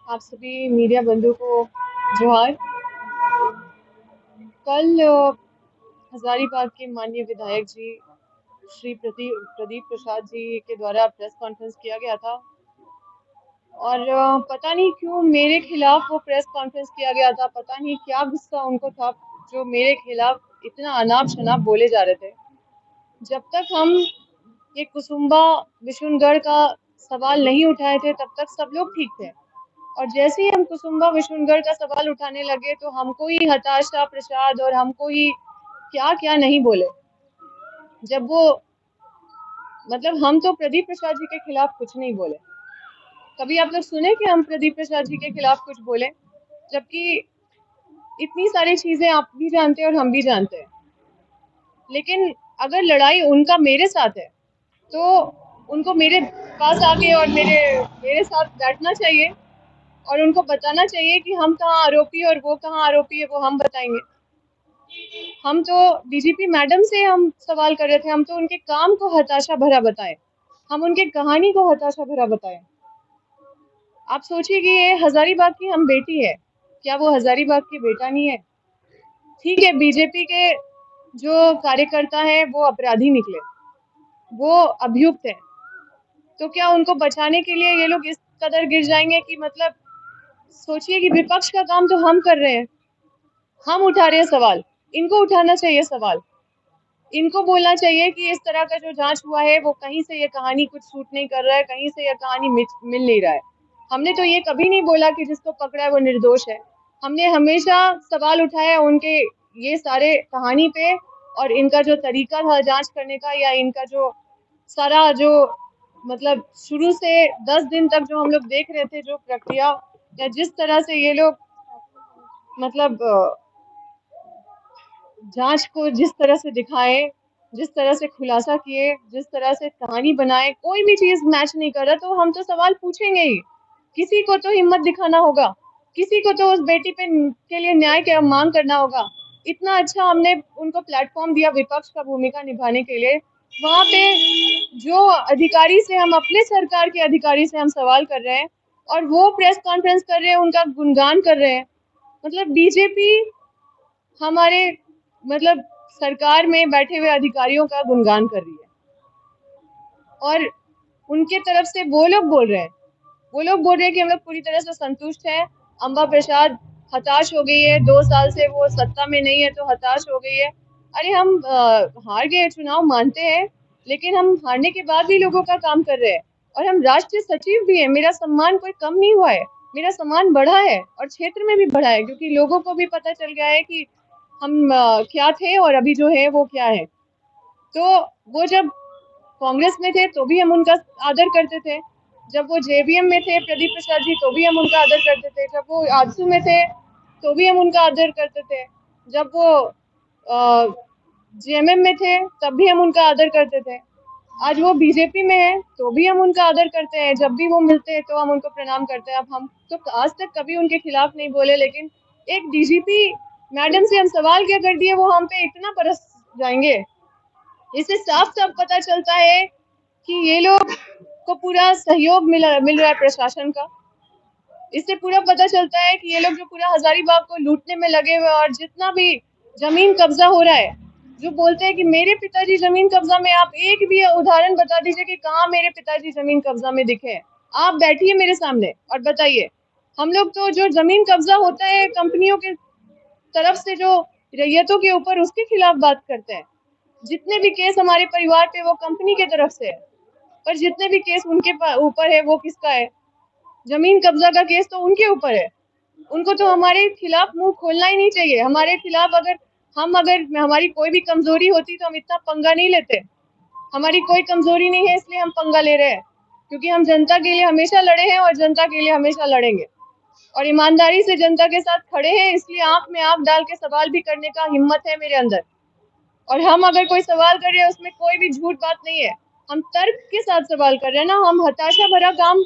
आप सभी मीडिया बंधु को जोहार। कल हजारीबाग के माननीय विधायक जी श्री प्रदीप प्रसाद जी के द्वारा प्रेस कॉन्फ्रेंस किया गया था और पता नहीं क्यों मेरे खिलाफ वो प्रेस कॉन्फ्रेंस किया गया था। पता नहीं क्या गुस्सा उनको था जो मेरे खिलाफ इतना अनाप शनाप बोले जा रहे थे। जब तक हम ये कुसुम्बा विशुनगढ़ का सवाल नहीं उठाए थे तब तक सब लोग ठीक थे, और जैसे ही हम कुसुम्बा विशुनगढ़ का सवाल उठाने लगे तो हमको ही हताशा प्रसाद और हमको ही क्या क्या नहीं बोले। जब वो मतलब हम तो प्रदीप प्रसाद जी के खिलाफ कुछ नहीं बोले। कभी आप लोग सुने कि हम प्रदीप प्रसाद जी के खिलाफ कुछ बोले? जबकि इतनी सारी चीजें आप भी जानते हैं और हम भी जानते हैं। लेकिन अगर लड़ाई उनका मेरे साथ है तो उनको मेरे पास आके और मेरे मेरे साथ बैठना चाहिए और उनको बताना चाहिए कि हम कहाँ आरोपी और वो कहाँ आरोपी है, वो हम बताएंगे। हम तो डीजीपी मैडम से हम सवाल कर रहे थे, हम तो उनके काम को हताशा भरा बताए, हम उनके कहानी को हताशा भरा बताए। आप सोचिए कि ये हजारीबाग की हम बेटी है, क्या वो हजारीबाग की बेटा नहीं है? ठीक है, बीजेपी के जो कार्यकर्ता है वो अपराधी निकले, वो अभियुक्त है, तो क्या उनको बचाने के लिए ये लोग इस कदर गिर जाएंगे कि मतलब सोचिए कि विपक्ष का काम तो हम कर रहे हैं, हम उठा रहे हैं सवाल, इनको उठाना चाहिए सवाल। इनको बोलना चाहिए कि इस तरह का जो जांच हुआ है वो कहीं से ये कहानी कुछ सूट नहीं कर रहा है, कहीं से ये कहानी मिल नहीं रहा है। हमने तो ये कभी नहीं बोला कि जिसको पकड़ा है वो निर्दोष है। हमने हमेशा सवाल उठाया उनके ये सारे कहानी पे, और इनका जो तरीका था जांच करने का, या इनका जो सारा जो मतलब शुरू से 10 दिन तक जो हम लोग देख रहे थे जो प्रक्रिया, या जिस तरह से ये लोग मतलब जांच को जिस तरह से दिखाए, जिस तरह से खुलासा किए, जिस तरह से कहानी बनाए, कोई भी चीज मैच नहीं कर रहा तो हम तो सवाल पूछेंगे ही। किसी को तो हिम्मत दिखाना होगा, किसी को तो उस बेटी पे के लिए न्याय की मांग करना होगा। इतना अच्छा हमने उनको प्लेटफॉर्म दिया विपक्ष का भूमिका निभाने के लिए, वहां पे जो अधिकारी से हम अपने सरकार के अधिकारी से हम सवाल कर रहे हैं और वो प्रेस कॉन्फ्रेंस कर रहे हैं, उनका गुणगान कर रहे हैं। मतलब बीजेपी हमारे मतलब सरकार में बैठे हुए अधिकारियों का गुणगान कर रही है, और उनके तरफ से वो लोग बोल रहे हैं, वो लोग बोल रहे हैं कि हम लोग पूरी तरह से संतुष्ट हैं। अम्बा प्रसाद हताश हो गई है, 2 साल से वो सत्ता में नहीं है तो हताश हो गई है। अरे हम हार गए चुनाव मानते हैं, लेकिन हम हारने के बाद भी लोगों का काम कर रहे हैं, और हम राष्ट्रीय सचिव भी हैं। मेरा सम्मान कोई कम नहीं हुआ है, मेरा सम्मान बढ़ा है और क्षेत्र में भी बढ़ा है, क्योंकि लोगों को भी पता चल गया है कि हम क्या थे और अभी जो है वो क्या है। तो वो जब कांग्रेस में थे तो भी हम उनका आदर करते थे, जब वो जेवीएम में थे प्रदीप प्रसाद जी तो भी हम उनका आदर करते थे, जब वो आजसू में थे तो भी हम उनका आदर करते थे, जब वो जेएमएम में थे तब भी हम उनका आदर करते थे। आज वो बीजेपी में है तो भी हम उनका आदर करते हैं, जब भी वो मिलते हैं तो हम उनको प्रणाम करते हैं। अब हम तो आज तक कभी उनके खिलाफ नहीं बोले, लेकिन एक डीजीपी मैडम से हम सवाल क्या कर दिए वो हम पे इतना बरस जाएंगे। इससे साफ साफ पता चलता है कि ये लोग को पूरा सहयोग मिल रहा है प्रशासन का। इससे पूरा पता चलता है कि ये लोग जो पूरा हजारीबाग को लूटने में लगे हुए, और जितना भी जमीन कब्जा हो रहा है, जो बोलते हैं कि मेरे पिताजी जमीन कब्जा में, आप एक भी उदाहरण बता दीजिए कि कहाँ मेरे पिताजी जमीन कब्जा में दिखे हैं। आप बैठिए मेरे सामने और बताइए। हम लोग तो जो जमीन कब्जा होता है कंपनियों के तरफ से जो रैयतों के ऊपर, उसके खिलाफ बात करते हैं। जितने भी केस हमारे परिवार पे वो कंपनी के तरफ से है, पर जितने भी केस उनके ऊपर है वो किसका है? जमीन कब्जा का केस तो उनके ऊपर है। उनको तो हमारे खिलाफ मुंह खोलना ही नहीं चाहिए। हमारे खिलाफ अगर हमारी कोई भी कमजोरी होती तो हम इतना पंगा नहीं लेते। हमारी कोई कमजोरी नहीं है इसलिए हम पंगा ले रहे हैं, क्योंकि हम जनता के लिए हमेशा लड़े हैं और जनता के लिए हमेशा लड़ेंगे, और ईमानदारी से जनता के साथ खड़े हैं, इसलिए आंख में आंख डाल के सवाल भी करने का हिम्मत है मेरे अंदर। और हम अगर कोई सवाल कर रहे हैं उसमें कोई भी झूठ बात नहीं है, हम तर्क के साथ सवाल कर रहे हैं ना। हम हताशा भरा काम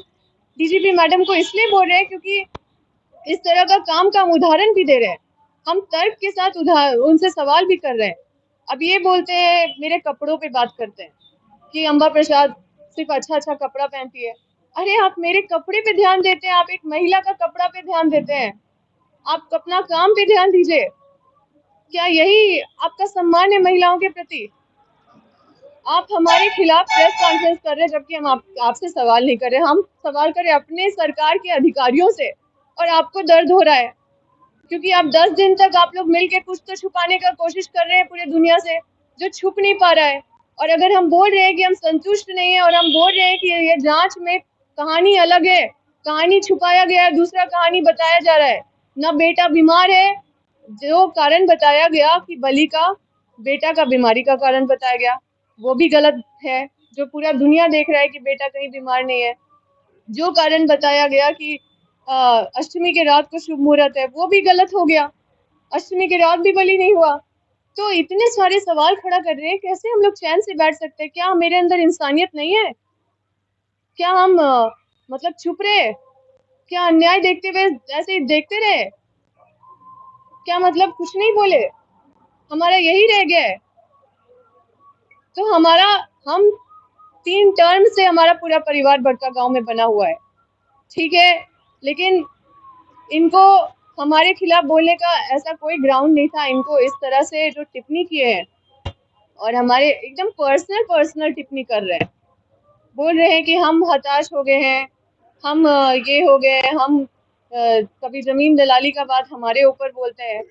डीजीपी मैडम को इसलिए बोल रहे हैं क्योंकि इस तरह का हम उदाहरण भी दे रहे हैं, हम तर्क के साथ उनसे सवाल भी कर रहे हैं। अब ये बोलते हैं, मेरे कपड़ों पे बात करते हैं कि अम्बा प्रसाद सिर्फ अच्छा अच्छा कपड़ा पहनती है। अरे आप मेरे कपड़े पे ध्यान देते हैं, आप एक महिला का कपड़ा पे ध्यान देते हैं, आप अपना काम पे ध्यान दीजिए। क्या यही आपका सम्मान है महिलाओं के प्रति? आप हमारे खिलाफ प्रेस कॉन्फ्रेंस कर रहे हैं, जबकि हम आपसे सवाल नहीं कर रहे, हम सवाल कर रहे हैं अपने सरकार के अधिकारियों से। और आपको दर्द हो रहा है क्योंकि आप 10 दिन तक आप लोग मिलके कुछ तो छुपाने का कोशिश कर रहे हैं पूरे दुनिया से, जो छुप नहीं पा रहा है। और अगर हम बोल रहे हैं कि हम संतुष्ट नहीं है और हम बोल रहे हैं कि ये जांच में कहानी अलग है, कहानी छुपाया गया है, दूसरा कहानी बताया जा रहा है, ना बेटा बीमार है, जो कारण बताया गया कि बलि का बेटा का बीमारी का कारण बताया गया, वो भी गलत है। जो पूरा दुनिया देख रहा है कि बेटा कहीं बीमार नहीं है। जो कारण बताया गया कि अष्टमी के रात को शुभ मुहूर्त है, वो भी गलत हो गया। अष्टमी की रात भी बलि नहीं हुआ। तो इतने सारे सवाल खड़ा कर रहे हैं, कैसे हम लोग चैन से बैठ सकते हैं? क्या मेरे अंदर इंसानियत नहीं है? क्या हम मतलब चुप रहे? क्या अन्याय देखते हुए ऐसे ही देखते रहे? क्या मतलब कुछ नहीं बोले? हमारा यही रह गया है? तो हमारा हम 3 टर्म से हमारा पूरा परिवार बड़का गांव में बना हुआ है, ठीक है, लेकिन इनको हमारे खिलाफ बोलने का ऐसा कोई ग्राउंड नहीं था। इनको इस तरह से जो टिप्पणी किए हैं और हमारे एकदम पर्सनल पर्सनल टिप्पणी कर रहे हैं, बोल रहे हैं कि हम हताश हो गए हैं, हम ये हो गए, हम कभी जमीन दलाली का बात हमारे ऊपर बोलते हैं।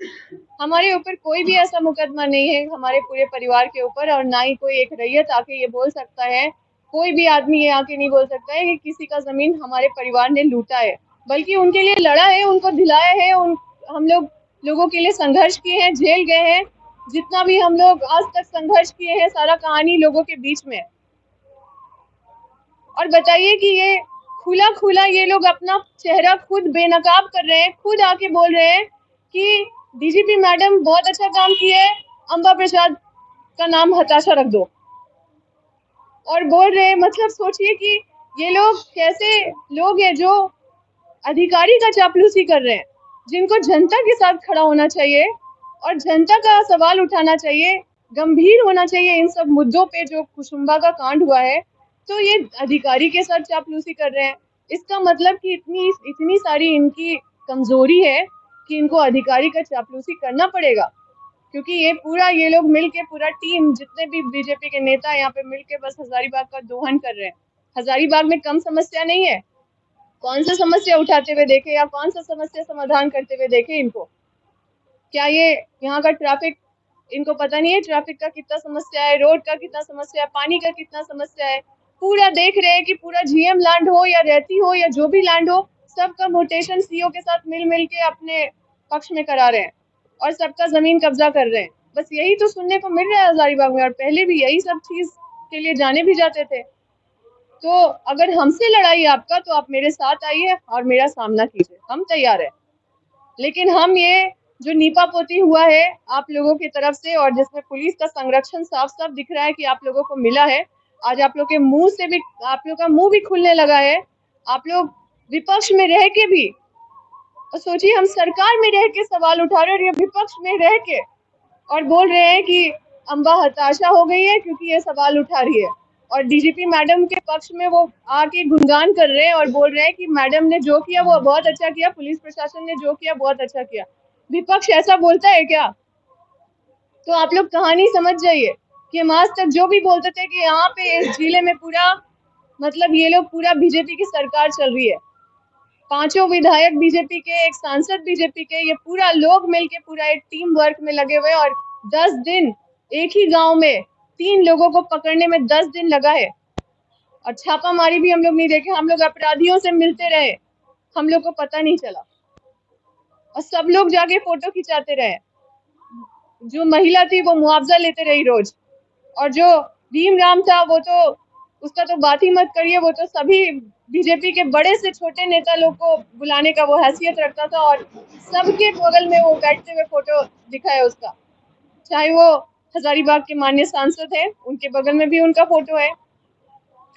हमारे ऊपर कोई भी ऐसा मुकदमा नहीं है, हमारे पूरे परिवार के ऊपर, और ना ही कोई एक रैयत आके ये बोल सकता है, कोई भी आदमी ये आके नहीं बोल सकता है कि किसी का जमीन हमारे परिवार ने लूटा है। बल्कि उनके लिए लड़ा है, उनको दिलाया है, हम लोगों के लिए संघर्ष किए हैं, झेल गए हैं। जितना भी हम लोग आज तक संघर्ष किए हैं, सारा कहानी लोगों के बीच में। और बताइए कि ये खुला खुला ये लोग अपना चेहरा खुद बेनकाब कर रहे हैं, खुद आके बोल रहे हैं कि डीजीपी मैडम बहुत अच्छा काम किए, अंबा प्रसाद का नाम हताशा रख दो। और बोल रहे हैं, मतलब सोचिए कि ये लोग कैसे लोग हैं जो अधिकारी का चापलूसी कर रहे हैं, जिनको जनता के साथ खड़ा होना चाहिए और जनता का सवाल उठाना चाहिए, गंभीर होना चाहिए इन सब मुद्दों पे जो कुसुम्बा का कांड हुआ है, तो ये अधिकारी के साथ चापलूसी कर रहे हैं। इसका मतलब कि इतनी इतनी सारी इनकी कमजोरी है कि इनको अधिकारी का चापलूसी करना पड़ेगा। क्योंकि ये लोग मिलके पूरा टीम, जितने भी बीजेपी के नेता यहाँ पे मिलके बस हजारीबाग का दोहन कर रहे हैं। हजारीबाग में कम समस्या नहीं है, कौन सा समस्या उठाते हुए देखे या कौन सा समस्या समाधान करते हुए देखे इनको? क्या ये यहाँ का ट्रैफिक इनको पता नहीं है? ट्रैफिक का कितना समस्या है, रोड का कितना समस्या है, पानी का कितना समस्या है, पूरा देख रहे हैं कि पूरा जीएम लैंड हो या रहती हो या जो भी लैंड हो, सबका म्यूटेशन सीओ के साथ मिल मिल के अपने पक्ष में करा रहे हैं और सबका जमीन कब्जा कर रहे हैं। बस यही तो सुनने को मिल रहा है हजारीबाग में, और पहले भी यही सब चीज के लिए जाने भी जाते थे। तो अगर हमसे लड़ाई आपका, तो आप मेरे साथ आइए और मेरा सामना कीजिए, हम तैयार है। लेकिन हम ये जो नीपा पोती हुआ है आप लोगों की तरफ से, और जिसमें पुलिस का संरक्षण साफ साफ दिख रहा है कि आप लोगों को मिला है, आज आप लोग के मुंह से भी, आप लोग का मुंह भी खुलने लगा है। आप लोग विपक्ष में रह के भी, और सोचिए हम सरकार में रह के सवाल उठा रहे हैं और ये विपक्ष में रह के और बोल रहे हैं कि अम्बा हताशा हो गई है क्योंकि ये सवाल उठा रही है। और डीजीपी मैडम के पक्ष में वो आके गुणगान कर रहे हैं और बोल रहे हैं कि मैडम ने जो किया वो बहुत अच्छा किया, पुलिस प्रशासन ने जो किया बहुत अच्छा किया। विपक्ष ऐसा बोलता है क्या? तो आप लोग कहानी समझ जाइए कि हम आज तक जो भी बोलते थे कि यहाँ पे इस जिले में पूरा, मतलब ये लोग पूरा बीजेपी की सरकार चल रही है, 5 विधायक बीजेपी के, एक सांसद बीजेपी के, ये पूरा लोग मिलके पूरा एक टीम वर्क में लगे हुए, और 10 दिन एक ही गांव में 3 लोगों को पकड़ने में 10 दिन लगा है। और छापामारी भी हम लोग नहीं देखे, हम लोग अपराधियों से मिलते रहे, हम लोग को पता नहीं चला, और सब लोग जाके फोटो खिंचाते रहे। जो महिला थी वो मुआवजा लेते रही रोज, और जो भीम राम था वो तो, उसका तो बात ही मत करिए, वो तो सभी बीजेपी के बड़े से छोटे नेता लोग को बुलाने का वो हैसियत रखता था, और सबके बगल में वो बैठते हुए फोटो दिखा है उसका। चाहे वो हजारीबाग के माननीय सांसद है, उनके बगल में भी उनका फोटो है।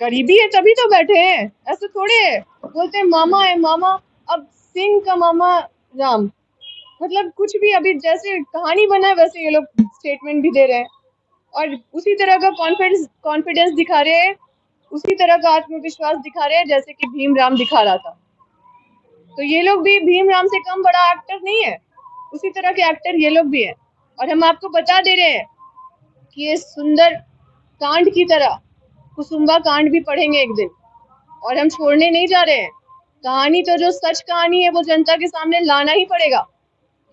करीबी है तभी तो बैठे हैं, ऐसे थोड़े है। बोलते हैं मामा है मामा, अब सिंह का मामा राम, मतलब कुछ भी अभी जैसे कहानी बना है वैसे ये लोग स्टेटमेंट भी दे रहे हैं, और उसी तरह का कॉन्फिडेंस कॉन्फिडेंस दिखा रहे हैं उसी तरह का आत्मविश्वास दिखा रहे हैं जैसे कि भीमराव दिखा रहा था। तो ये लोग भी भीमराव से कम बड़ा एक्टर नहीं है, उसी तरह के एक्टर ये लोग भी हैं। और हम आपको बता दे रहे हैं कि ये सुंदर कांड की तरह कुसुम्बा कांड भी पढ़ेंगे एक दिन, और हम छोड़ने नहीं जा रहे हैं। कहानी तो जो सच कहानी है वो जनता के सामने लाना ही पड़ेगा,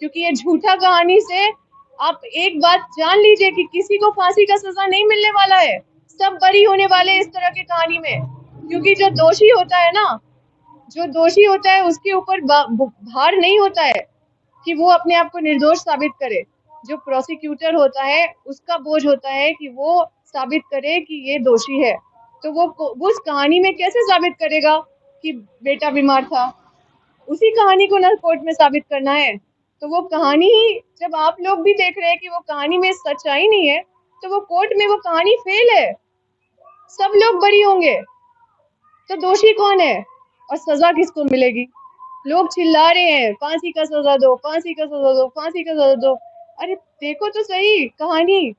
क्योंकि ये झूठा कहानी से आप एक बात जान लीजिए कि किसी को फांसी का सजा नहीं मिलने वाला है, सब बरी होने वाले इस तरह के कहानी में। क्योंकि जो दोषी होता है ना, जो दोषी होता है उसके ऊपर भार नहीं होता है कि वो अपने आप को निर्दोष साबित करे। जो प्रोसिक्यूटर होता है उसका बोझ होता है कि वो साबित करे कि ये दोषी है। तो वो उस कहानी में कैसे साबित करेगा कि बेटा बीमार था? उसी कहानी को ना कोर्ट में साबित करना है। तो वो कहानी ही, जब आप लोग भी देख रहे हैं कि वो कहानी में सच्चाई नहीं है, तो वो कोर्ट में वो कहानी फेल है, सब लोग बरी होंगे। तो दोषी कौन है और सजा किसको मिलेगी? लोग चिल्ला रहे हैं फांसी का सजा दो, फांसी का सजा दो, फांसी का सजा दो। अरे देखो तो सही कहानी,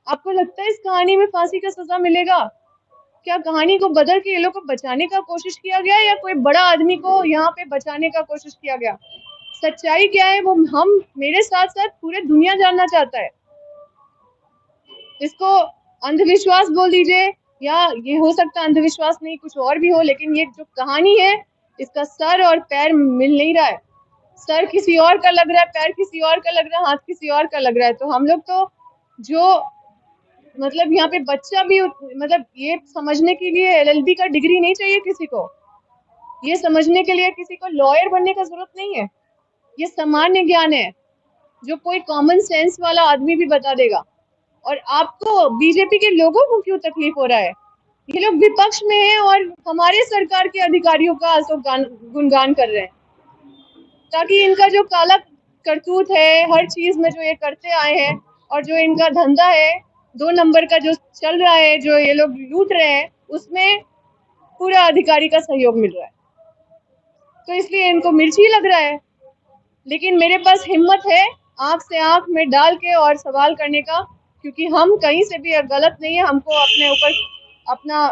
आपको लगता है इस कहानी में फांसी का सजा मिलेगा? क्या कहानी को बदल के ये लोग को बचाने का कोशिश किया गया, या कोई बड़ा आदमी को यहाँ पे बचाने का कोशिश किया गया? सच्चाई क्या है वो हम, मेरे साथ साथ पूरे दुनिया जानना चाहता है। इसको अंधविश्वास बोल दीजिए, या ये हो सकता है अंधविश्वास नहीं कुछ और भी हो, लेकिन ये जो कहानी है इसका सर और पैर मिल नहीं रहा है। सर किसी और का लग रहा है, पैर किसी और का लग रहा है, हाथ किसी और का लग रहा है। तो हम लोग तो जो मतलब यहाँ पे बच्चा भी, मतलब ये समझने के लिए एलएलबी का डिग्री नहीं चाहिए किसी को, ये समझने के लिए किसी को लॉयर बनने का जरूरत नहीं है। ये सामान्य ज्ञान है जो कोई कॉमन सेंस वाला आदमी भी बता देगा। और आपको बीजेपी के लोगों को क्यों तकलीफ हो रहा है? ये लोग विपक्ष में हैं और हमारे सरकार के अधिकारियों का गुणगान कर रहे हैं, ताकि इनका जो काला करतूत है हर चीज में जो ये करते आए हैं, और जो इनका धंधा है 2 नंबर का जो चल रहा है, जो ये लोग लूट रहे हैं, उसमें पूरा अधिकारी का सहयोग मिल रहा है। तो इसलिए इनको मिर्ची लग रहा है। लेकिन मेरे पास हिम्मत है आंख से आंख में डाल के और सवाल करने का, क्योंकि हम कहीं से भी गलत नहीं है। हमको अपने ऊपर अपना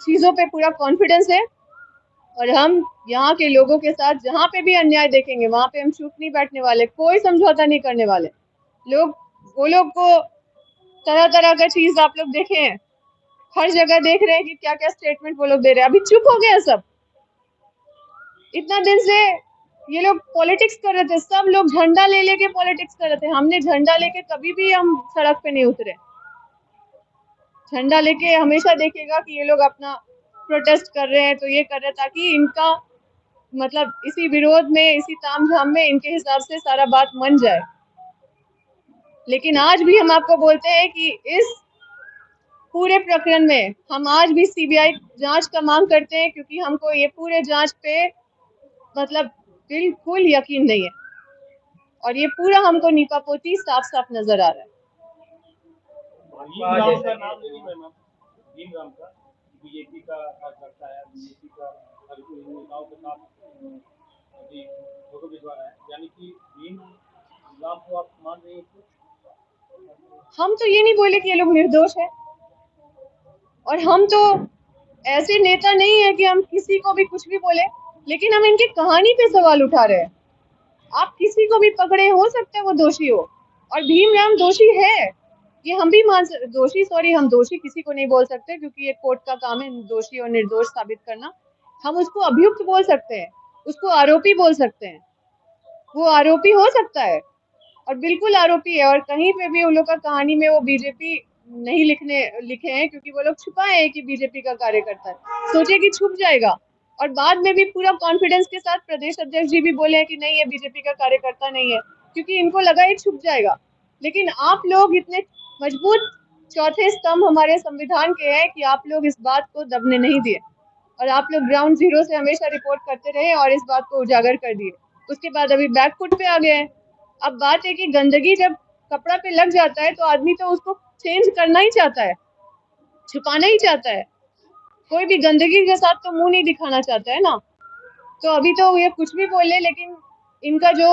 चीजों पे पूरा कॉन्फिडेंस है, और हम यहाँ के लोगों के साथ जहाँ पे भी अन्याय देखेंगे वहां पे हम चुप नहीं बैठने वाले, कोई समझौता नहीं करने वाले। वो लोग को तरह तरह का चीज आप लोग देखे हैं, हर जगह देख रहे हैं कि क्या क्या स्टेटमेंट वो लोग दे रहे हैं। अभी चुप हो गए सब। इतना दिन से ये लोग पॉलिटिक्स कर रहे थे, सब लोग झंडा ले लेके पॉलिटिक्स कर रहे थे। हमने झंडा लेके कभी भी हम सड़क पे नहीं उतरे। झंडा लेके हमेशा देखिएगा कि ये लोग अपना प्रोटेस्ट कर रहे हैं, तो ये कर रहे हैं ताकि इनका मतलब इसी विरोध में, इसी तामझाम में इनके हिसाब से सारा बात मन जाए। लेकिन आज भी हम आपको बोलते हैं कि इस पूरे प्रकरण में हम आज भी सीबीआई जांच का मांग करते हैं, क्योंकि हमको ये पूरे जांच पे मतलब बिल्कुल यकीन नहीं है, और ये पूरा हमको नीपापोती साफ साफ नजर आ रहा है। भीमराव का नाम नहीं है मैम, भीमराव का बीजेपी का कार्यकर्ता है, बीजेपी का नेताओं के साथ अभी फोटो भिजवा रहा है, यानी कि भीमराव को आप मान रहे हैं? हम तो ये नहीं बोले कि ये लोग निर्दोष है, और हम तो ऐसे नेता नहीं है कि हम किसी को भी कुछ भी बोले, लेकिन हम इनकी कहानी पे सवाल उठा रहे हैं। आप किसी को भी पकड़े, हो सकता है वो दोषी हो, और भीमराव दोषी है ये हम भी दोषी, सॉरी, हम दोषी किसी को नहीं बोल सकते, क्योंकि ये कोर्ट का काम है दोषी और निर्दोष साबित करना। हम उसको अभियुक्त बोल सकते हैं, उसको आरोपी बोल सकते हैं। वो आरोपी हो सकता है, और बिल्कुल आरोपी है। और कहीं पे भी उन लोग का कहानी में वो बीजेपी नहीं लिखे हैं, क्योंकि वो लोग छुपाए हैं कि बीजेपी का कार्यकर्ता है। सोचे कि छुप जाएगा, और बाद में भी पूरा कॉन्फिडेंस के साथ प्रदेश अध्यक्ष जी भी बोले हैं कि नहीं, ये बीजेपी का कार्यकर्ता नहीं है, क्योंकि इनको लगा ये छुप जाएगा। लेकिन आप लोग इतने मजबूत चौथे स्तंभ हमारे संविधान के हैं कि आप लोग इस बात को दबने नहीं दिए, और आप लोग ग्राउंड जीरो से हमेशा रिपोर्ट करते रहे और इस बात को उजागर कर दिए। उसके बाद अभी बैकफुट पे आ गए हैं। अब बात है कि गंदगी जब कपड़ा पे लग जाता है तो आदमी तो उसको चेंज करना ही चाहता है, छुपाना ही चाहता है। कोई भी गंदगी के साथ तो मुंह नहीं दिखाना चाहता है ना। तो अभी तो ये कुछ भी बोले, लेकिन इनका जो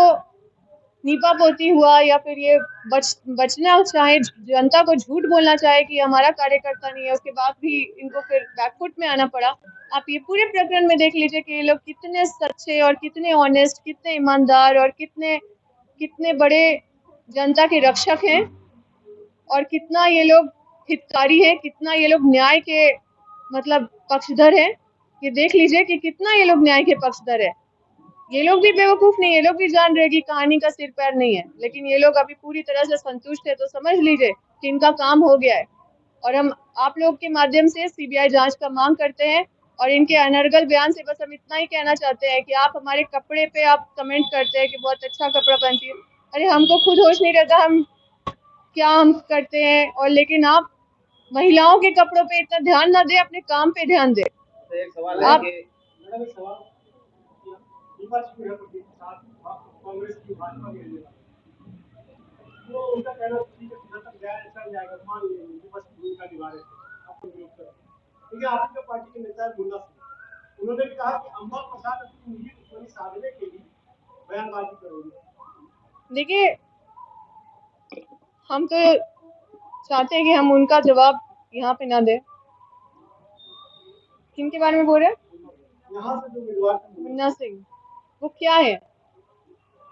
नीपा पोती हुआ या फिर ये बचना चाहे, जनता को झूठ बोलना चाहे कि हमारा कार्यकर्ता नहीं है, उसके बाद भी इनको फिर बैकफुट में आना पड़ा। आप ये पूरे प्रकरण में देख लीजिए कि ये लोग कितने सच्चे और कितने ऑनेस्ट, कितने ईमानदार और कितने कितने बड़े जनता के रक्षक हैं, और कितना ये लोग हितकारी हैं, कितना ये लोग न्याय के मतलब पक्षधर हैं। ये देख लीजिए कि कितना ये लोग न्याय के पक्षधर है। ये लोग भी बेवकूफ नहीं, ये लोग भी जान रहे कि कहानी का सिर पैर नहीं है, लेकिन ये लोग अभी पूरी तरह से संतुष्ट है, तो समझ लीजिए कि इनका काम हो गया है। और हम आप लोग के माध्यम से सीबीआई जांच का मांग करते हैं, और इनके अनर्गल बयान से बस हम इतना ही कहना चाहते हैं कि आप हमारे कपड़े पे आप कमेंट करते हैं कि बहुत अच्छा कपड़ा पहनती है। अरे हमको खुद होश नहीं रहता हम क्या हम करते हैं, और लेकिन आप महिलाओं के कपड़ों पे इतना ध्यान ना दे, अपने काम पे ध्यान दे। तो एक सवाल है आप कि मैडम, एक सवाल कि विपक्ष की है प्रदीप के साथ कांग्रेस की भाजपा के लिए, तो उनका कहना है ठीक है, जहाँ तक जाए चल जाएगा, मान लीजिए विपक्ष की भूमिका निभा रहे थे, आपको विरोध कर, लेकिन आपकी जो पार्टी के नेता है मुन्ना सिंह, उन्होंने भी कहा कि अम्बा प्रसाद अपनी निजी दुश्मनी साधने के लिए बयानबाजी करेंगे। देखिए, हम तो चाहते हैं कि हम उनका जवाब यहाँ पे ना दें। किनके बारे में बोल रहे हैं? यहाँ से जो उम्मीदवार मुन्ना सिंह, वो क्या है?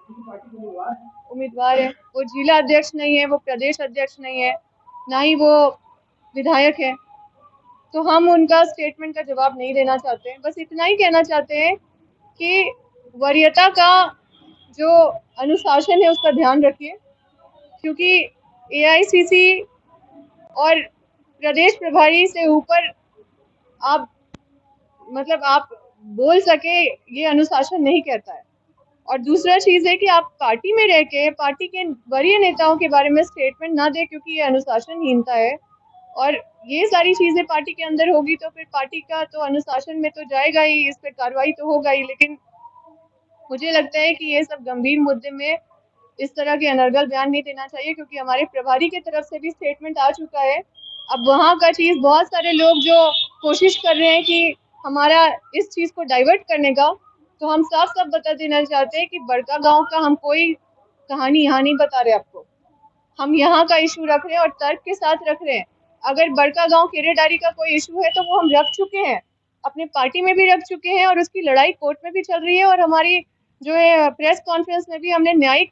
पार्टी के उम्मीदवार है, उम्मीदवार है, वो जिला अध्यक्ष नहीं है, वो प्रदेश अध्यक्ष नहीं है, ना ही वो विधायक है। तो हम उनका स्टेटमेंट का जवाब नहीं देना चाहते हैं। बस इतना ही कहना चाहते हैं कि वरीयता का जो अनुशासन है उसका ध्यान रखिए, क्योंकि एआईसीसी और प्रदेश प्रभारी से ऊपर आप मतलब आप बोल सके, ये अनुशासन नहीं कहता है। और दूसरा चीज है कि आप पार्टी में रह के पार्टी के वरीय नेताओं के बारे में स्टेटमेंट ना दे, क्योंकि ये अनुशासनहीनता है। और ये सारी चीजें पार्टी के अंदर होगी तो फिर पार्टी का तो अनुशासन में तो जाएगा ही, इस पर कार्रवाई तो होगा ही। लेकिन मुझे लगता है कि ये सब गंभीर मुद्दे में इस तरह के अनर्गल बयान नहीं देना चाहिए, क्योंकि हमारे प्रभारी की तरफ से भी स्टेटमेंट आ चुका है। अब वहाँ का चीज, बहुत सारे लोग जो कोशिश कर रहे हैं कि हमारा इस चीज को डाइवर्ट करने का, तो हम साफ साफ बता देना चाहते हैं कि बड़का गांव का हम कोई कहानी यहाँ नहीं बता रहे आपको। हम यहाँ का इशू रख रहे हैं और तर्क के साथ रख रहे हैं। अगर बड़का गांव केरेडारी का कोई इशू है तो वो हम रख चुके हैं, अपने पार्टी में भी रख चुके हैं, और उसकी लड़ाई कोर्ट में भी चल रही है। और हमारी जो है प्रेस कॉन्फ्रेंस में भी हमने न्यायिक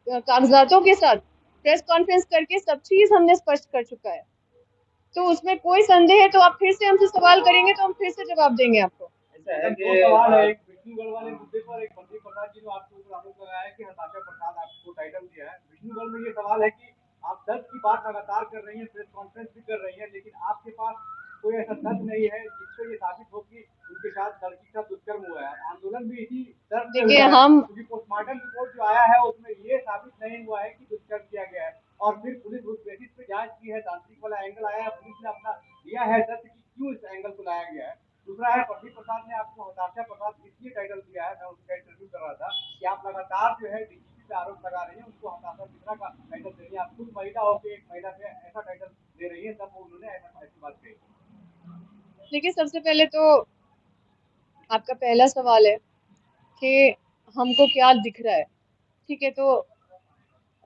कागजातों के साथ प्रेस कॉन्फ्रेंस करके सब चीज हमने स्पष्ट कर चुका है। तो उसमें कोई संदेह है तो आप फिर से हमसे सवाल करेंगे तो हम फिर से जवाब देंगे आपको। ऐसा है कि सवाल है, एक विष्णुगढ़ वाले मुद्दे पर एक मंत्री प्रसाद जी ने आपके ऊपर आरोप लगाया है कि हताशा प्रसाद आपको टाइटल दिया है। विष्णुगढ़ में ये सवाल है कि आप तथ्य की बात लगातार कर रही हैं, प्रेस कॉन्फ्रेंस भी कर रही हैं, लेकिन आपके पास कोई ऐसा तथ्य नहीं है जिससे ये साबित हो कि उनके साथ लड़की के साथ दुष्कर्म हुआ है। आंदोलन भी इसी तर्क से देखिए, हुआ है, हम क्योंकि पोस्टमार्टम रिपोर्ट जो आया है उसमें ये साबित नहीं हुआ है कि दुष्कर्म किया गया है, और फिर पुलिस उस बेसिस पे जांच की है, तांत्रिक वाला एंगल आया है, पुलिस ने अपना दिया है तथ्य कि क्यों इस एंगल को लाया गया है। दूसरा है, प्रदीप प्रसाद ने आपको हताशा प्रसाद इसलिए टाइटल दिया है, मैं उसका इंटरव्यू कर रहा था, कि आप लगातार जो है डीजीपी पे आरोप लगा रही हैं, उनको हताशा मिश्रा का टाइटल दे रही है। आप खुद महिला होकर एक महिला पे ऐसा टाइटल दे रही है, तब उन्होंने ऐसी बात कही। देखिए, सबसे पहले तो आपका पहला सवाल है कि हमको क्या दिख रहा है। ठीक है, तो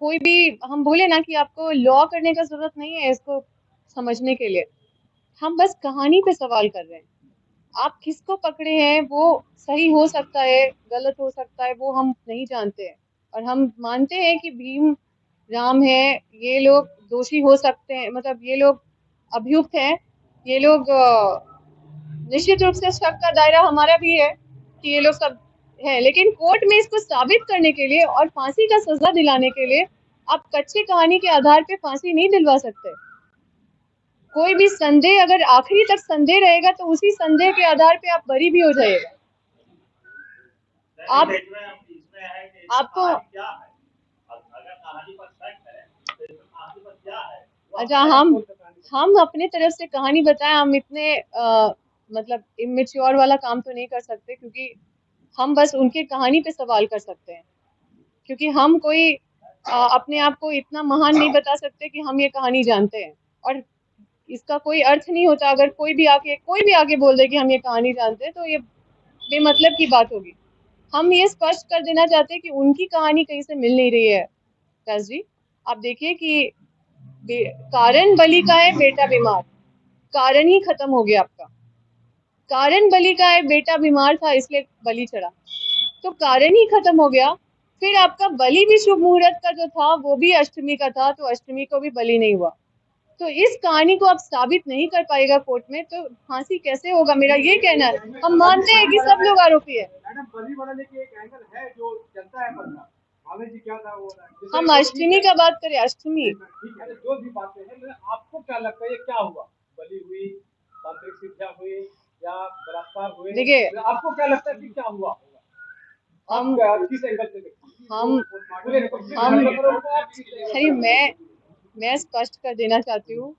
कोई भी हम बोले ना कि आपको लॉ करने का जरूरत नहीं है इसको समझने के लिए। हम बस कहानी पे सवाल कर रहे हैं। आप किसको पकड़े हैं वो सही हो सकता है, गलत हो सकता है, वो हम नहीं जानते हैं। और हम मानते हैं कि भीम राम है, ये लोग दोषी हो सकते हैं, मतलब ये लोग अभियुक्त हैं, ये लोग निश्चित रूप से शक का दायरा हमारा भी है कि ये लोग सब है। लेकिन कोर्ट में इसको साबित करने के लिए और फांसी का सजा दिलाने के लिए आप कच्ची कहानी के आधार पे फांसी नहीं दिलवा सकते। कोई भी संदेह, अगर आखिरी तक संदेह रहेगा तो उसी संदेह के आधार पे आप बरी भी हो जाएगा। आप आपको अच्छा, हम अपने तरफ से कहानी बताएं, हम इतने मतलब इमेच्योर वाला काम तो नहीं कर सकते, क्योंकि हम बस उनके कहानी पे सवाल कर सकते हैं। क्योंकि हम कोई अपने आप को इतना महान नहीं बता सकते कि हम ये कहानी जानते हैं। और इसका कोई अर्थ नहीं होता, अगर कोई भी आके बोल दे कि हम ये कहानी जानते हैं, तो ये बेमतलब की बात होगी। हम ये स्पष्ट कर देना चाहते हैं कि उनकी कहानी कहीं से मिल नहीं रही है व्यास जी। आप देखिए कि कारण बलि का है बेटा बीमार, कारण ही खत्म हो गया आपका। कारण बलि का है बेटा बीमार था इसलिए बलि चढ़ा, तो कारण ही खत्म हो गया। फिर आपका बलि भी शुभ मुहूर्त का जो था वो भी अष्टमी का था, तो अष्टमी को भी बलि नहीं हुआ। तो इस कहानी को आप साबित नहीं कर पाएगा कोर्ट में, तो फांसी कैसे होगा, मेरा ये कहना है। हम मानते हैं कि सब लोग आरोपी है। मैडम बलि बढ़ाने की एक एंगल है जो चलता है पड़ना। भावे जी क्या था वो हम अष्टमी का बात करें, अष्टमी। ठीक है, जो भी बातें हैं, लेकिन आपको क्या लगता है ये क्या हुआ? बलि हुई, तांत्रिक शिक्षा हुई या बलात्कार हुए? देखिए, आपको क्या लगता है कि क्या हुआ? हम किस एंगल से हम अरे मैं स्पष्ट कर देना चाहती हूँ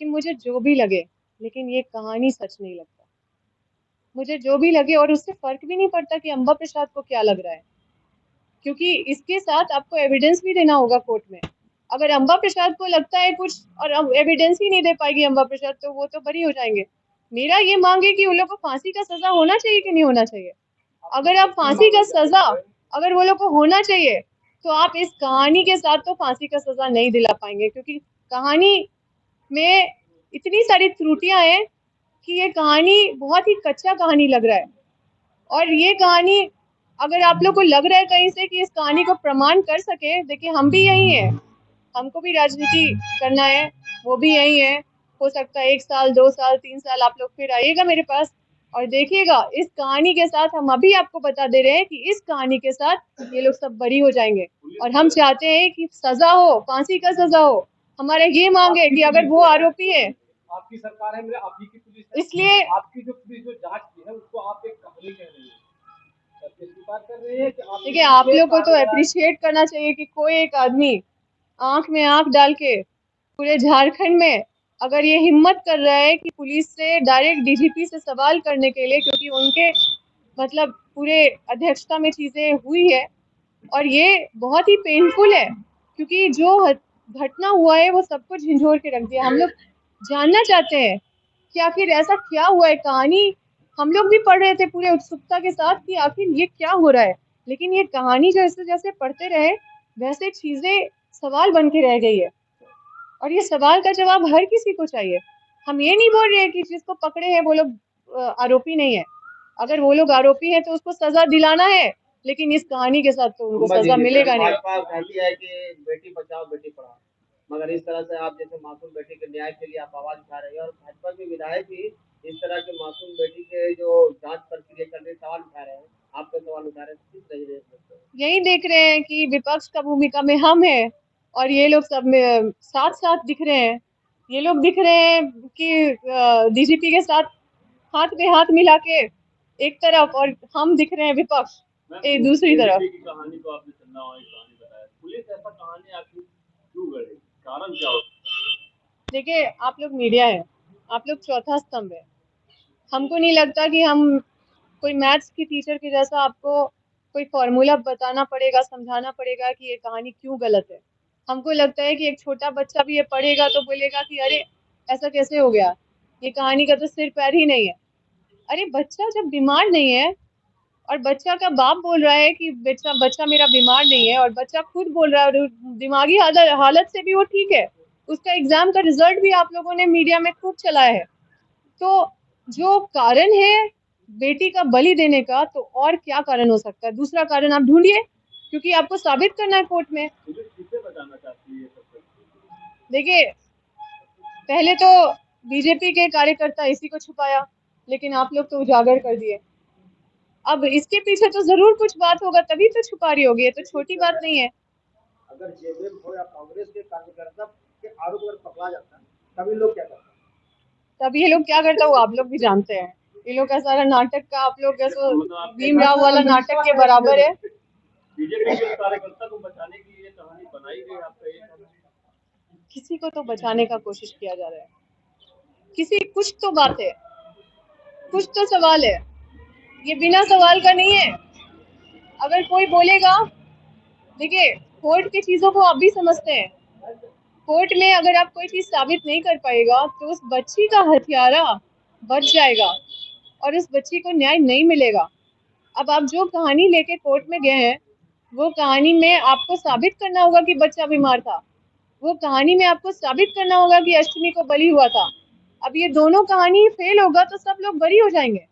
कि मुझे जो भी लगे, लेकिन ये कहानी सच नहीं लगता। मुझे जो भी लगे, और उससे फर्क भी नहीं पड़ता कि अंबा प्रसाद को क्या लग रहा है, क्योंकि इसके साथ आपको एविडेंस भी देना होगा कोर्ट में। अगर अंबा प्रसाद को लगता है कुछ और एविडेंस ही नहीं दे पाएगी अंबा प्रसाद, तो वो तो बरी हो जाएंगे। मेरा ये मांग है कि उन लोग को फांसी का सजा होना चाहिए कि नहीं होना चाहिए। अगर आप फांसी का सजा, अगर वो लोग को होना चाहिए, तो आप इस कहानी के साथ तो फांसी का सजा नहीं दिला पाएंगे, क्योंकि कहानी में इतनी सारी त्रुटियां हैं कि ये कहानी बहुत ही कच्चा कहानी लग रहा है। और ये कहानी, अगर आप लोग को लग रहा है कहीं से कि इस कहानी को प्रमाण कर सके, देखिए हम भी यही हैं, हमको भी राजनीति करना है, वो भी यही है। हो सकता है 1 साल 2 साल 3 साल आप लोग फिर आइएगा मेरे पास और देखिएगा इस कहानी के साथ, हम अभी आपको बता दे रहे हैं कि इस कहानी के साथ ये लोग सब बरी हो जाएंगे। और हम चाहते हैं कि सजा हो, फांसी का सजा हो। हमारे ये मांग है कि अगर वो आरोपी है, आपकी सरकार है, मेरे आपकी की पुलिस है, इसलिए आपकी जो पुलिस जो जांच की है उसको आप एक कहानी कह रही है, स्वीकार कर रही है कि आप। देखिए, आप लोग को तो अप्रिशिएट करना चाहिए कि कोई एक आदमी आंख में आंख डाल के पूरे झारखंड में अगर ये हिम्मत कर रहा है कि पुलिस से डायरेक्ट डीजीपी से सवाल करने के लिए, क्योंकि उनके मतलब पूरे अध्यक्षता में चीजें हुई है, और ये बहुत ही पेनफुल है, क्योंकि जो घटना हुआ है वो सबको झंझोर के रख दिया। हम लोग जानना चाहते हैं कि आखिर ऐसा क्या हुआ है। कहानी हम लोग भी पढ़ रहे थे पूरे उत्सुकता के साथ कि आखिर ये क्या हो रहा है, लेकिन ये कहानी जैसे जैसे पढ़ते रहे वैसे चीजें सवाल बन के रह गई है, और ये सवाल का जवाब हर किसी को चाहिए। हम ये नहीं बोल रहे हैं कि जिसको पकड़े हैं वो लोग आरोपी नहीं है। अगर वो लोग आरोपी हैं तो उसको सजा दिलाना है, लेकिन इस कहानी के साथ तो उनको सजा मिलेगा नहीं। भाजपा कहती है कि बेटी बचाओ बेटी पढ़ाओ, मगर इस तरह से आप जैसे मासूम बेटी के न्याय के लिए आप आवाज उठा रहे हैं और भाजपा के विधायक भी इस तरह के मासूम बेटी के जो जांच प्रक्रिया चल रही सवाल उठा रहे हैं, आपके सवाल उठा रहे हैं, किस तरीके से? यही देख रहे हैं कि विपक्ष का भूमिका में हम हैं और ये लोग सब में साथ साथ दिख रहे हैं। ये लोग दिख रहे हैं कि डीजीपी के साथ हाथ में हाथ मिला के एक तरफ, और हम दिख रहे हैं विपक्ष एक दूसरी तरफ। कहानी को आपने चंदा वाली कहानी बताया, पुलिस ऐसा कहानी आखिर क्यों गढ़े, कारण क्या हो? देखिए, आप लोग मीडिया है, आप लोग चौथा स्तंभ है। हमको नहीं लगता कि हम कोई मैथ्स की टीचर के जैसा आपको कोई फॉर्मूला बताना पड़ेगा, समझाना पड़ेगा कि ये कहानी क्यों गलत है। हमको लगता है कि एक छोटा बच्चा भी ये पढ़ेगा तो बोलेगा कि अरे ऐसा कैसे हो गया, ये कहानी का तो सिर पैर ही नहीं है। अरे बच्चा जब बीमार नहीं है और बच्चा का बाप बोल रहा है कि बच्चा बच्चा मेरा बीमार नहीं है, और बच्चा खुद बोल रहा है और दिमागी हालत से भी वो ठीक है, उसका एग्जाम का रिजल्ट भी आप लोगों ने मीडिया में खूब चलाया है। तो जो कारण है बेटी का बलि देने का, तो और क्या कारण हो सकता है? दूसरा कारण आप ढूंढिए, क्योंकि आपको साबित करना है कोर्ट में। किसे बताना चाहती है सब? देखिए, पहले तो बीजेपी के कार्यकर्ता इसी को छुपाया, लेकिन आप लोग तो उजागर कर दिए। अब इसके पीछे तो जरूर कुछ बात होगा, तभी तो छुपा रही होगी, ये तो छोटी बात नहीं है। अगर जेडीएम हो या कांग्रेस के कार्यकर्ता के आरोप अगर पकड़ा जाता है तभी लोग क्या करते हैं? तब ये लोग क्या करता वो आप लोग भी जानते हैं। ये लोग का सारा नाटक का आप लोग जैसे भीमराव वाला नाटक के बराबर है। बीजेपी के कार्यकर्ता को बचाने की ये कहानी बनाई गई, आपका ये कहना है? किसी को तो बचाने का कोशिश किया जा रहा है, किसी कुछ तो बात है, कुछ तो सवाल है, ये बिना सवाल का नहीं है। अगर कोई बोलेगा, देखिए कोर्ट की चीजों को आप भी समझते हैं, कोर्ट में अगर आप कोई चीज साबित नहीं कर पाएगा तो उस बच्ची का हत्यारा बच जाएगा और उस बच्ची को न्याय नहीं मिलेगा। अब आप जो कहानी लेके कोर्ट में गए हैं, वो कहानी में आपको साबित करना होगा कि बच्चा बीमार था, वो कहानी में आपको साबित करना होगा कि अष्टमी को बलि हुआ था। अब ये दोनों कहानी फेल होगा तो सब लोग बरी हो जाएंगे।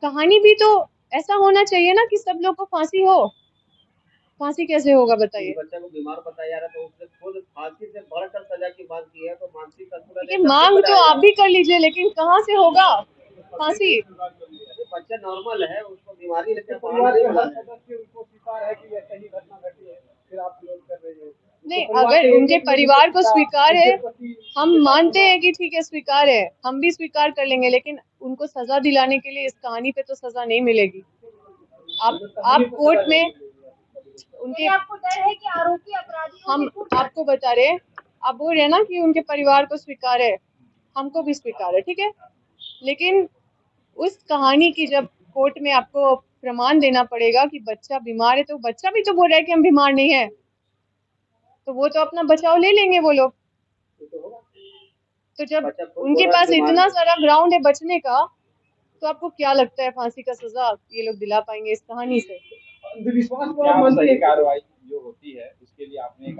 कहानी भी तो ऐसा होना चाहिए ना कि सब लोग को फांसी हो। फांसी कैसे होगा इस बताइए? बच्चे को बीमार बताया जा रहा है तो उसने खुद फांसी से बढ़कर सजा की मांग की है, तो मानसिक संतुलन देखिए, एकदम ठीक मांग तो बताया जा आप रहा भी कर लीजिए, लेकिन कहाँ से होगा फांसी? है। बच्चा नॉर्मल है, उसको बीमारी लेकर परिवार के हर सदस्य उनको स्वीकार है कि ऐसा ही घटना घटी है, फिर आप विरोध कर रहे हैं। नहीं, परिवार अगर के उनके एक-एक परिवार को पिता, स्वीकार है, उनके पति, हम उनके मानते साथी हैं कि ठीक है, स्वीकार है, हम भी स्वीकार कर लेंगे, लेकिन उनको सजा दिलाने के लिए इस कहानी पे तो सजा नहीं मिलेगी। आप कोर्ट में उनके, आपको डर है कि आरोपी अपराधियों हम से छूट जाए? आपको बता रहे हैं, आप बोल रहे हैं ना कि उनके परिवार को स्वीकार है, हमको भी स्वीकार है, ठीक है, लेकिन उस कहानी की जब कोर्ट में आपको प्रमाण देना पड़ेगा कि बच्चा बीमार है, तो बच्चा भी तो बोल रहा है कि हम बीमार नहीं है, तो वो तो अपना बचाव ले लेंगे वो लोग। तो जब बच्चा खुद उनके बोल रहा है पास बीमार इतना है। सारा ग्राउंड है बचने का, तो आपको क्या लगता है फांसी का सजा ये लोग दिला पाएंगे इस कहानी से? अंधविश्वास को क्या आप वो मानते सही हैं? कार्रवाई जो होती है उसके लिए आपने एक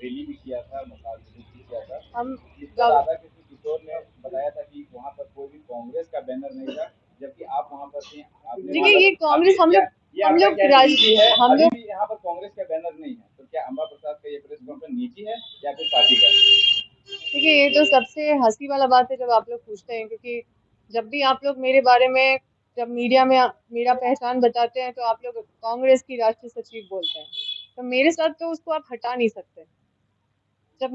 रैली भी किया था, मसाज भी किया था, हम जिसका राधा कृष्ण किशोर ने बताया था कि वहाँ पर कोई भी कांग्रेस का बैनर नहीं था, जबकि आप वहाँ पर थे, आपने देखिए, वहाँ ये पर कांग्रेस हम आपका लोग क्या निजी है, हम अभी लोग भी यहाँ पर कांग्रेस का बैनर नहीं है, तो क्या अम्बा प्रसाद का ये प्रेस कॉन्फ्रेंस निजी है या फिर पार्टी का? देखिए, ये तो सबसे हंसी वाला बात है जब आप लोग पूछते हैं, क्योंकि जब भी आप लोग मेरे बारे में, जब मीडिया में मेरा पहचान बताते हैं, तो आप लोग कांग्रेस की राष्ट्रीय सचिव बोलते हैं, तो मेरे साथ तो उसको आप हटा नहीं सकते। जब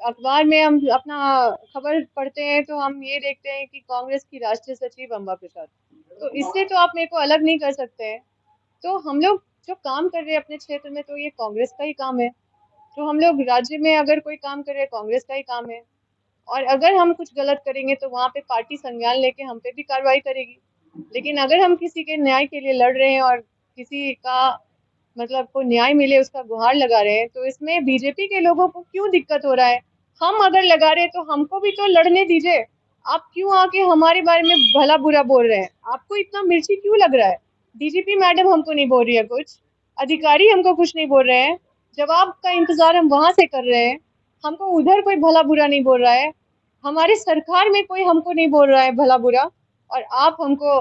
अखबार में हम अपना खबर पढ़ते हैं, तो हम ये देखते हैं कि कांग्रेस की राष्ट्रीय सचिव अम्बा प्रसाद, तो इससे तो आप मेरे को अलग नहीं कर सकते हैं। तो हम लोग जो काम कर रहे हैं अपने क्षेत्र में, तो ये कांग्रेस का ही काम है। जो हम लोग राज्य में अगर कोई काम कर रहे हैं, कांग्रेस का ही काम है। और अगर हम कुछ गलत करेंगे तो वहाँ पे पार्टी संज्ञान लेके हम पे भी कार्रवाई करेगी। लेकिन अगर हम किसी के न्याय के लिए लड़ रहे हैं और किसी का मतलब को न्याय मिले उसका गुहार लगा रहे हैं, तो इसमें बीजेपी के लोगों को क्यों दिक्कत हो रहा है? हम अगर लगा रहे हैं तो हमको भी तो लड़ने दीजिए। आप क्यों आके हमारे बारे में भला बुरा बोल रहे हैं? आपको इतना मिर्ची क्यों लग रहा है? डीजीपी मैडम हमको नहीं बोल रही है कुछ, अधिकारी हमको कुछ नहीं बोल रहे हैं, जवाब का इंतजार हम वहां से कर रहे हैं, हमको उधर कोई भला बुरा नहीं बोल रहा है, हमारी सरकार में कोई हमको नहीं बोल रहा है भला बुरा, और आप हमको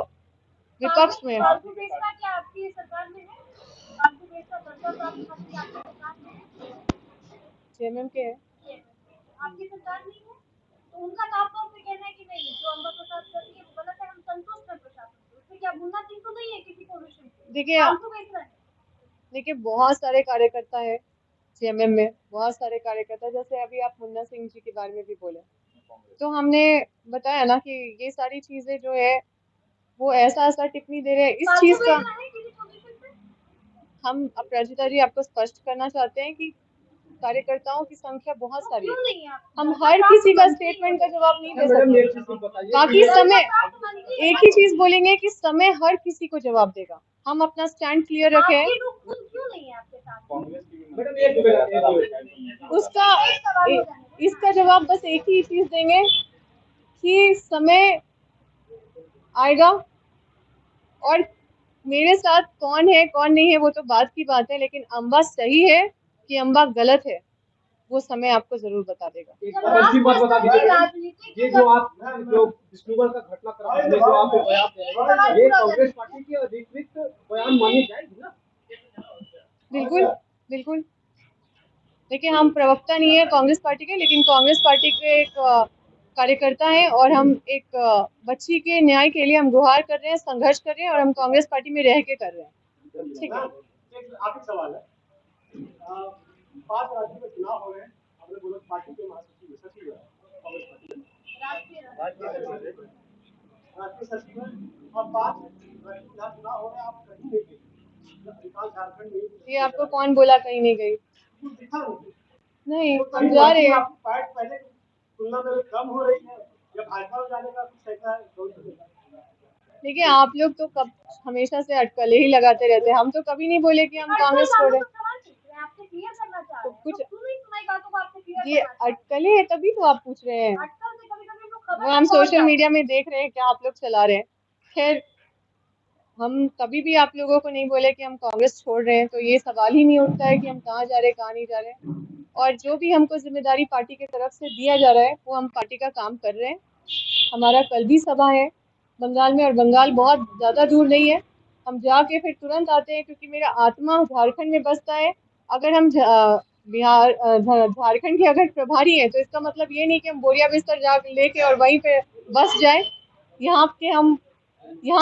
विपक्ष में। फालतू बेचना क्या आपकी सरकार में है? फालतू बेचना दर्जा प्राप्त मंत्री आपकी सरकार में है? जेएमएम के है। ये आपकी सरकार नहीं है? तो उनका साफ तौर पे कहना है कि नहीं, जो अम्बा प्रसाद कर रही है वो गलत है, हम संतुष्ट हैं प्रशासन से। उससे क्या भूलना चीज तो नहीं है किसी को विषय में। देखिए, फालतू बेच रहे हैं। देखिए, बहुत सारे कार्यकर्ता है जेएमएम में, बहुत सारे कार्यकर्ता, जैसे अभी आप मुन्ना सिंह जी के बारे में भी बोले, तो हमने बताया ना कि ये सारी चीजें जो है वो ऐसा ऐसा टिप्पणी दे रहे हैं इस फालतू चीज का। बेचना है किसी पोजीशन पे? हम अपराजिता जी आपको स्पष्ट करना चाहते हैं कि कार्यकर्ताओं की संख्या बहुत सारी क्यों है। नहीं है आपकी हम सरकार? हर आप किसी का मंत्री स्टेटमेंट का हो। जवाब नहीं दे मैडम एक सकते। चीज बताइए बाकी कि ये समय आप मंत्री हैं एक ना? ही चीज बोलेंगे कि समय हर किसी को जवाब देगा। हम अपना स्टैंड क्लियर रखें। आपके लोग खुद क्यों नहीं है आपके साथ? कांग्रेस की भी मैडम एक मिनट, उसका इसका जवाब बस एक ही चीज देंगे कि समय आएगा, और मेरे साथ कौन है कौन नहीं है वो तो बात की बात है, लेकिन अम्बा सही है कि अम्बा गलत है, वो समय आपको जरूर बता देगा। एक और अच्छी बात बता दीजिए, ये जो आप जो विष्णुगढ़ का घटनाक्रम है, जो आप बयान दे रहे हैं, ये कांग्रेस पार्टी की अधिकृत बयान मानी जाएगी ना? बिल्कुल, बिल्कुल। देखिए, हम प्रवक्ता नहीं है कांग्रेस पार्टी के, लेकिन कांग्रेस पार्टी के एक कार्यकर्ता हैं, और हम एक बच्ची के न्याय के लिए हम गुहार कर रहे हैं, संघर्ष कर रहे हैं, और हम कांग्रेस पार्टी में रह के कर रहे हैं। ठीक है। एक आखिरी सवाल है, 5 राज्यों में चुनाव हो रहे हैं, आपने बोला पार्टी के महासचिव सचिव है कांग्रेस पार्टी राष्ट्रीय सचिव है, और 5 जहाँ चुनाव हो रहे हैं आप कहीं नहीं गए, अधिकांश झारखंड में। ये आपको कौन बोला कहीं नहीं गई? कुछ दिखा नहीं, तो हम जा रहे हैं। आपकी फाइट पहले की तुलना में कम हो रही है, या भाजपा में जाने का कुछ ऐसा है? देखिए, आप लोग तो कब हमेशा से अटकलें ही लगाते रहते हैं, हम तो कभी नहीं बोले कि हम कांग्रेस छोड़े। आपसे क्लियर करना चाह तो रहे हैं। कुछ तो क्यों नहीं सुनाई बातों को आपसे क्लियर ये करना चाह रहे हैं? अटकलें है तभी तो आप पूछ रहे हैं। अटकल से कभी-कभी लोग खबर वो हम पहुंच सोशल जाते मीडिया में देख रहे हैं क्या आप लोग चला रहे हैं। खैर, हम कभी भी आप लोगों को नहीं बोले कि हम कांग्रेस छोड़ रहे हैं, तो ये सवाल ही नहीं उठता है कि हम कहाँ जा रहे हैं, कहाँ नहीं जा रहे हैं। और जो भी हमको जिम्मेदारी पार्टी की तरफ से दिया जा रहा है वो हम पार्टी का काम कर रहे हैं। हमारा कल भी सभा है बंगाल में, और बंगाल बहुत ज़्यादा दूर नहीं है। हम जाके फिर तुरंत आते हैं, क्योंकि मेरा आत्मा झारखंड में बसता है। अगर हम झारखंड के अगर प्रभारी हैं, तो इसका मतलब ये नहीं कि हम बोरिया बिस्तर जा लेके और वहीं पे बस जाए। यहाँ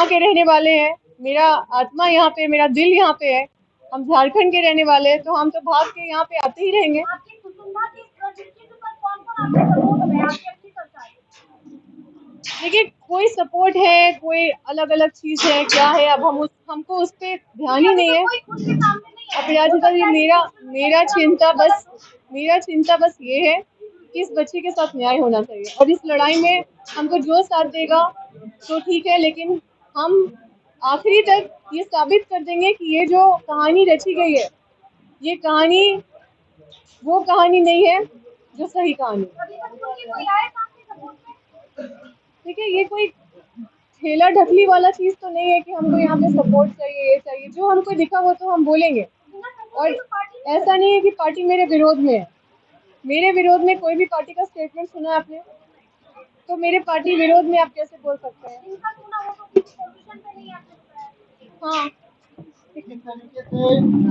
के रहने वाले हैं, मेरा आत्मा यहाँ पे, मेरा दिल यहाँ पे है। हम झारखंड के रहने वाले हैं, तो हम तो भाग के यहाँ पे आते ही रहेंगे। आपके कुटुंबा के प्रोजेक्ट के ऊपर कौन-कौन आपका सपोर्ट है आपकी अपनी सरकार में? देखिए, कोई सपोर्ट है, कोई अलग अलग चीज है, क्या है, अब हमको उस पर ध्यान ही नहीं है। कोई खुद के सामने नहीं है। अपराजिता जी, मेरा चिंता बस ये है कि इस बच्चे के साथ न्याय होना चाहिए, और इस लड़ाई में हमको जो साथ देगा तो ठीक है, लेकिन हम आखिरी तक ये साबित कर देंगे कि ये जो कहानी रची गई है, ये कहानी वो कहानी नहीं है जो सही कहानी। अभी तक उनकी कोई आए सामने सपोर्ट में? देखिए, ये कोई ठेला ढकली वाला चीज तो नहीं है कि हमको यहाँ पे सपोर्ट चाहिए, ये चाहिए। जो हमको दिखा वो तो हम बोलेंगे। और ऐसा नहीं है कि पार्टी मेरे विरोध में है। मेरे विरोध में कोई भी पार्टी का स्टेटमेंट सुना आपने? तो मेरे पार्टी विरोध में आप कैसे बोल सकते हैं? इनका सुना हो तो किसी पोजीशन पे नहीं आपने बताया। हाँ, किस तरीके से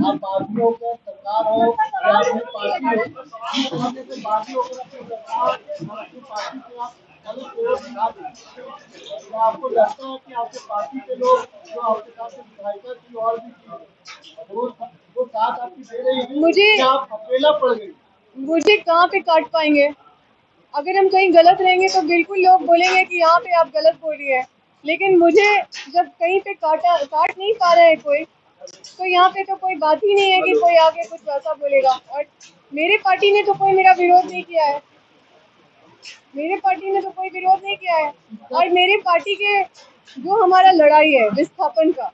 आप पार्टियों के सरकार हो या अपनी पार्टी हो, किस तरीके से बागी होकर अपनी सरकार अपनी पार्टी के आप अलग विरोध दिखा दें, या आपको लगता है कि आपके पार्टी के लोग जो आपके साथ विधायिका थी और भी थी, वो साथ आपकी दे रही है मुझे- या आप अकेला पड़ गई? मुझे कहाँ पे काट पाएंगे? अगर हम कहीं गलत रहेंगे तो बिल्कुल लोग बोलेंगे कि यहाँ पे आप गलत बोल रही है। लेकिन मुझे जब कहीं पे काट नहीं पा रहा है कोई, तो यहाँ पे तो कोई बात ही नहीं है कि कोई आगे कुछ वैसा बोलेगा। और मेरे पार्टी ने तो कोई मेरा विरोध नहीं किया है। मेरे पार्टी ने तो कोई विरोध नहीं किया है। और मेरे पार्टी के जो हमारा लड़ाई है विस्थापन का,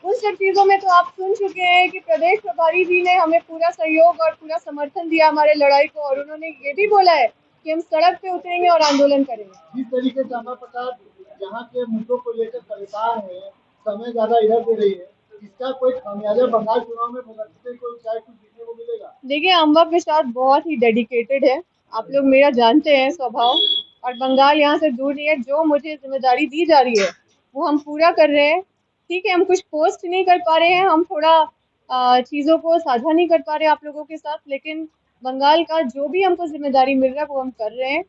उन सब चीजों में तो आप सुन चुके हैं कि प्रदेश प्रभारी जी ने हमें पूरा सहयोग और पूरा समर्थन दिया हमारे लड़ाई को, और उन्होंने ये भी बोला है कि हम सड़क पे उतरेंगे और आंदोलन करेंगे। जिस तरीके से अमर प्रसाद यहाँ के मुद्दों को लेकर परेशान है, समय ज्यादा इधर दे रही है, इसका कोई खामियाजा बंगाल चुनाव में भगत को चाहे कुछ देखने को मिलेगा? देखिए, अम्बा प्रसाद बहुत ही डेडिकेटेड है। आप लोग मेरा जानते हैं स्वभाव, और बंगाल यहाँ से दूर नहीं है। जो मुझे जिम्मेदारी दी जा रही है वो हम पूरा कर रहे हैं। ठीक है, हम कुछ पोस्ट नहीं कर पा रहे हैं, हम थोड़ा चीज़ों को साझा नहीं कर पा रहे आप लोगों के साथ, लेकिन बंगाल का जो भी हमको जिम्मेदारी मिल रहा है वो हम कर रहे हैं।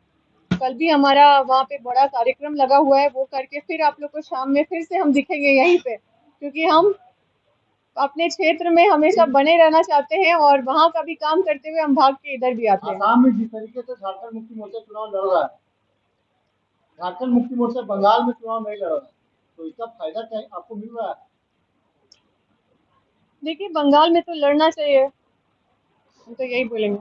कल भी हमारा वहाँ पे बड़ा कार्यक्रम लगा हुआ है, वो करके फिर आप लोग को शाम में फिर से हम दिखेंगे यहीं पे, क्योंकि हम अपने क्षेत्र में हमेशा बने रहना चाहते हैं, और वहाँ का भी काम करते हुए हम भाग के इधर भी आते हैं। आसाम में जिस तरीके से झारखंड मुक्ति मोर्चा चुनाव लड़ रहा है, झारखंड मुक्ति मोर्चा बंगाल में चुनाव नहीं लड़ रहा है, तो इसका फायदा क्या आपको मिल रहा है? देखिए, बंगाल में तो लड़ना चाहिए, हम तो यही बोलेंगे।